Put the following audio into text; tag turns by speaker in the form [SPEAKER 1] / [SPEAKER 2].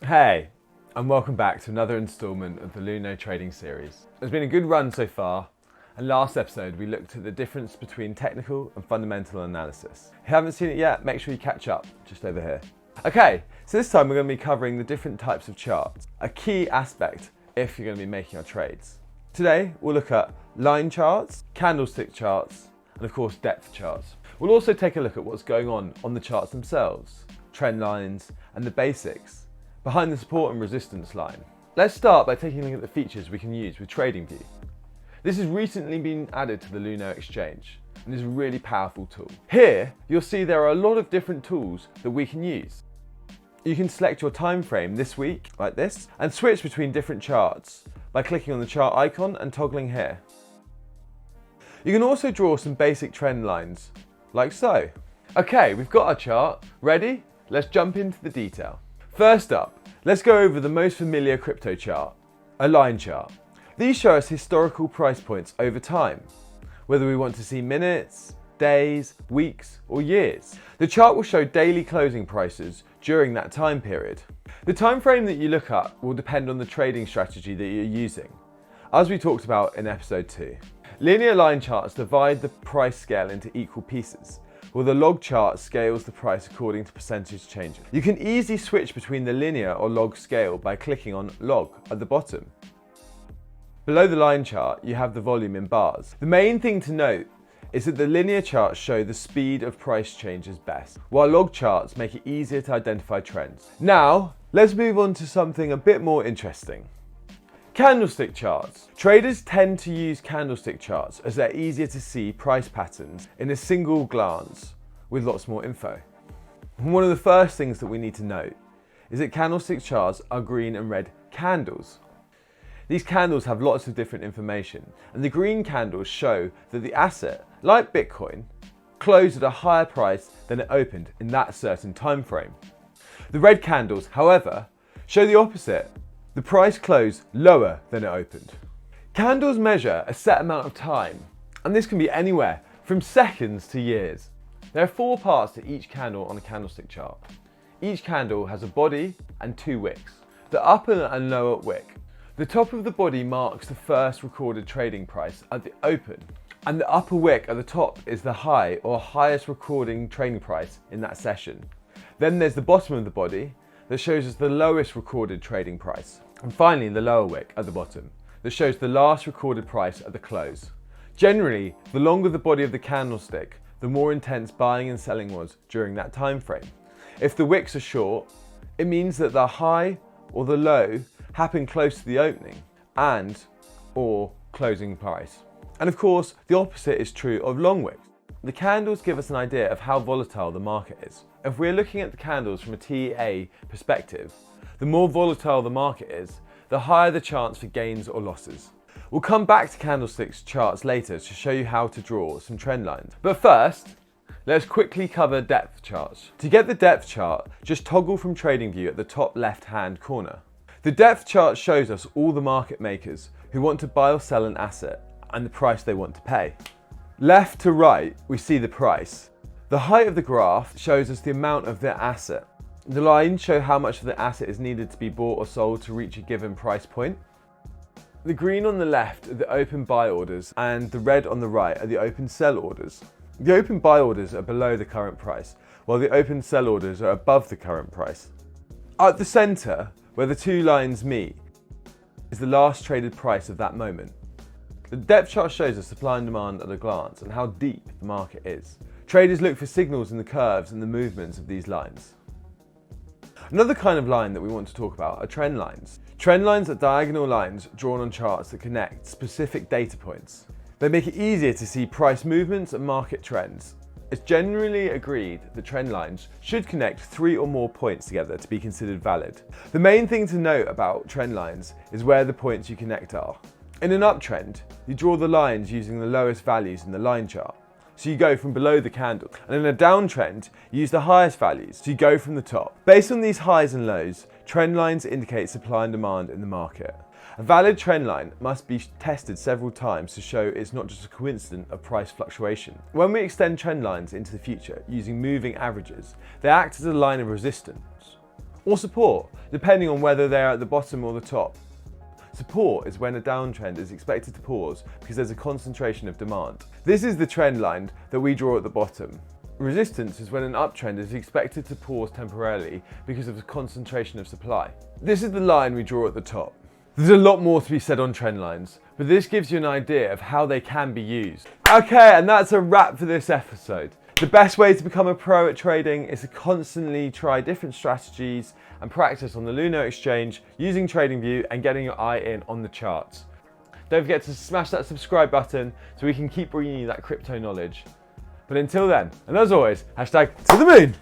[SPEAKER 1] Hey, and welcome back to another instalment of the Luno trading series. It's been a good run so far, and last episode we looked at the difference between technical and fundamental analysis. If you haven't seen it yet, make sure you catch up just over here. Okay, so this time we're going to be covering the different types of charts, a key aspect if you're going to be making our trades. Today we'll look at line charts, candlestick charts, and of course depth charts. We'll also take a look at what's going on the charts themselves, trend lines, and the basics behind the support and resistance line. Let's start by taking a look at the features we can use with TradingView. This has recently been added to the Luno Exchange and is a really powerful tool. Here, you'll see there are a lot of different tools that we can use. You can select your time frame this week, like this, and switch between different charts by clicking on the chart icon and toggling here. You can also draw some basic trend lines, like so. Okay, we've got our chart. Ready? Let's jump into the detail. First up, let's go over the most familiar crypto chart, a line chart. These show us historical price points over time, whether we want to see minutes, days, weeks, or years. The chart will show daily closing prices during that time period. The time frame that you look at will depend on the trading strategy that you're using, as we talked about in episode 2. Linear line charts divide the price scale into equal pieces, while the log chart scales the price according to percentage changes. You can easily switch between the linear or log scale by clicking on log at the bottom. Below the line chart, you have the volume in bars. The main thing to note is that the linear charts show the speed of price changes best, while log charts make it easier to identify trends. Now, let's move on to something a bit more interesting. Candlestick charts. Traders tend to use candlestick charts as they're easier to see price patterns in a single glance with lots more info. One of the first things that we need to note is that candlestick charts are green and red candles. These candles have lots of different information, and the green candles show that the asset, like Bitcoin, closed at a higher price than it opened in that certain time frame. The red candles, however, show the opposite. The price closed lower than it opened. Candles measure a set amount of time, and this can be anywhere from seconds to years. There are 4 parts to each candle on a candlestick chart. Each candle has a body and 2 wicks, the upper and lower wick. The top of the body marks the first recorded trading price at the open, and the upper wick at the top is the high or highest recording trading price in that session. Then there's the bottom of the body that shows us the lowest recorded trading price. And finally, the lower wick at the bottom that shows the last recorded price at the close. Generally, the longer the body of the candlestick, the more intense buying and selling was during that time frame. If the wicks are short, it means that the high or the low happen close to the opening and or closing price. And of course, the opposite is true of long wicks. The candles give us an idea of how volatile the market is. If we're looking at the candles from a TA perspective, the more volatile the market is, the higher the chance for gains or losses. We'll come back to candlesticks charts later to show you how to draw some trend lines. But first, let's quickly cover depth charts. To get the depth chart, just toggle from TradingView at the top left-hand corner. The depth chart shows us all the market makers who want to buy or sell an asset and the price they want to pay. Left to right, we see the price. The height of the graph shows us the amount of the asset. The lines show how much of the asset is needed to be bought or sold to reach a given price point. The green on the left are the open buy orders and the red on the right are the open sell orders. The open buy orders are below the current price, while the open sell orders are above the current price. At the center, where the 2 lines meet, is the last traded price of that moment. The depth chart shows us supply and demand at a glance and how deep the market is. Traders look for signals in the curves and the movements of these lines. Another kind of line that we want to talk about are trend lines. Trend lines are diagonal lines drawn on charts that connect specific data points. They make it easier to see price movements and market trends. It's generally agreed that trend lines should connect 3 or more points together to be considered valid. The main thing to note about trend lines is where the points you connect are. In an uptrend, you draw the lines using the lowest values in the line chart. So you go from below the candle. And in a downtrend, you use the highest values, so you go from the top. Based on these highs and lows, trend lines indicate supply and demand in the market. A valid trend line must be tested several times to show it's not just a coincidence of price fluctuation. When we extend trend lines into the future using moving averages, they act as a line of resistance. or support, depending on whether they're at the bottom or the top. Support is when a downtrend is expected to pause because there's a concentration of demand. This is the trend line that we draw at the bottom. Resistance is when an uptrend is expected to pause temporarily because of the concentration of supply. This is the line we draw at the top. There's a lot more to be said on trend lines, but this gives you an idea of how they can be used. Okay, and that's a wrap for this episode. The best way to become a pro at trading is to constantly try different strategies and practice on the Luno Exchange using TradingView and getting your eye in on the charts. Don't forget to smash that subscribe button so we can keep bringing you that crypto knowledge. But until then, and as always, #to the moon!